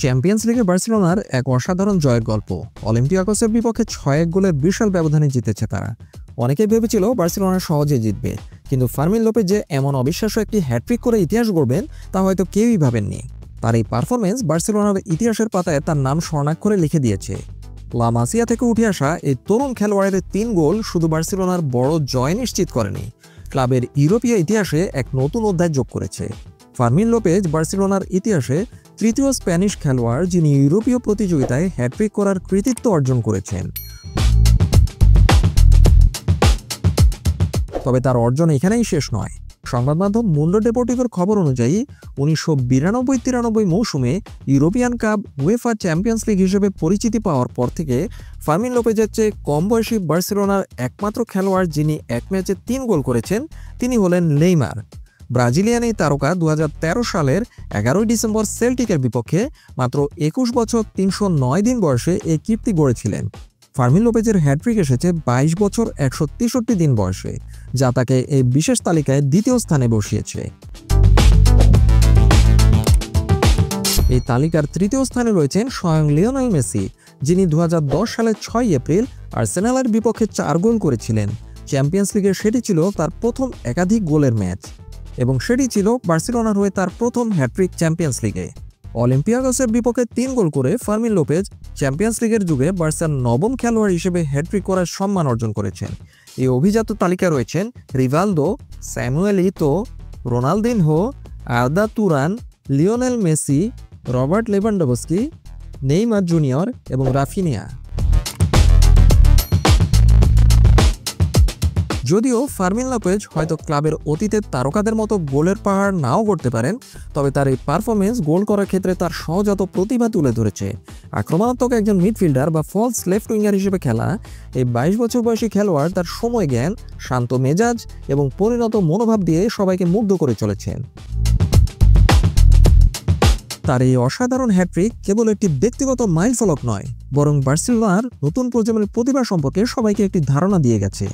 Champions লিগে বার্সেলোনার এক অসাধারণ জয়ের গল্প। অলিম্পিয়াকোসের বিপক্ষে 6-1 গোলের বিশাল ব্যবধানে জিতেছে তারা। অনেকেই ভেবেছিল বার্সেলোনা সহজে জিতবে, কিন্তু ফার্মিন লোপেজ যে এমন অবিশ্বাস্য একটি হ্যাট্রিক করে ইতিহাস গড়বেন তা হয়তো কেউই ভাবেননি। তার এই পারফরমেন্স বার্সেলোনার ইতিহাসের পাতায় তার নাম স্বর্ণাক্ষরে লিখে দিয়েছে। লা মাসিয়া থেকে উঠে আসা এই তরুণ খেলোয়াড়ের 3 গোল শুধু বার্সেলোনার বড় জয় নিশ্চিত করেনি, ক্লাবের ইউরোপীয় ইতিহাসে এক নতুন অধ্যায় যোগ করেছে। ফার্মিন লোপেজ বার্সেলোনার ইতিহাসে তৃতীয় স্প্যানিশ খেলোয়াড় যিনি ইউরোপীয় প্রতিযোগিতায় হ্যাট্রিক করার কৃতিত্ব অর্জন করেছেন। তবে তার অর্জন এখানেই শেষ নয়। সংবাদ মাধ্যম মুন্ডো ডেপোর্টিভোর খবর অনুযায়ী 1992-93 মৌসুমে European cup UEFA champions league হিসেবে পরিচিতি পাওয়ার পর থেকে ফার্মিন লোপেজের চেয়ে কম বয়সী বার্সেলোনার একমাত্র খেলোয়াড় যিনি এক ম্যাচে 3 গোল করেছেন তিনি হলেন নেইমার। ব্রাজিলিয়ান এই তারকা 2013 সালের 11 ডিসেম্বর সেল্টিকের বিপক্ষে মাত্র 21 বছর 309 দিন বয়সে এই কীর্তি গড়েছিলেন। ফার্মিন লোপেজের হ্যাট্রিক এসেছে 22 বছর 163 দিন বয়সে, যা তাকে এই বিশেষ তালিকায় দ্বিতীয় স্থানে বসিয়েছে। এই তালিকার তৃতীয় স্থানে রয়েছেন স্বয়ং লিওনেল মেসি, যিনি 2010 সালের 6 এপ্রিল আর্সেনালের বিপক্ষে 4 গোল করেছিলেন। চ্যাম্পিয়ন্স লিগে সেটি ছিল তার প্রথম একাধিক গোলের ম্যাচ এবং সেটি ছিল বার্সেলোনার হয়ে তার প্রথম হ্যাট্রিক চ্যাম্পিয়ন্স লিগে। অলিম্পিয়াকোসের বিপক্ষে 3 গোল করে ফার্মিন লোপেজ চ্যাম্পিয়ন্স লিগের যুগে বার্সার নবম খেলোয়াড় হিসেবে হ্যাট্রিক করার সম্মান অর্জন করেছেন। এই অভিজাত তালিকায় রয়েছেন Rivaldo, Samuel Eto'o, Ronaldinho, Arda Turan, Lionel Messi, Robert Lewandowski, Neymar Junior এবং রাফিনিয়া। যদিও ফার্মিন লোপেজ হয়তো ক্লাবের অতীতের তারকাদের মতো গোলের পাহাড় নাও করতে পারেন, তবে তার এই পারফরমেন্স গোল করার ক্ষেত্রে তার সহজাত প্রতিভা তুলে ধরেছে। আক্রমণাত্মক একজন মিডফিল্ডার বা ফলস লেফট উইঙ্গার হিসেবে খেলা এই 22 বছর বয়সী খেলোয়াড় তার সময় জ্ঞান, শান্ত মেজাজ এবং পরিণত মনোভাব দিয়ে সবাইকে মুগ্ধ করে চলেছেন। তার এই অসাধারণ হ্যাট্রিক কেবল একটি ব্যক্তিগত মাইলফলক নয়, বরং বার্সেলোনার নতুন প্রজন্মের প্রতিভা সম্পর্কে সবাইকে একটি ধারণা দিয়ে গেছে।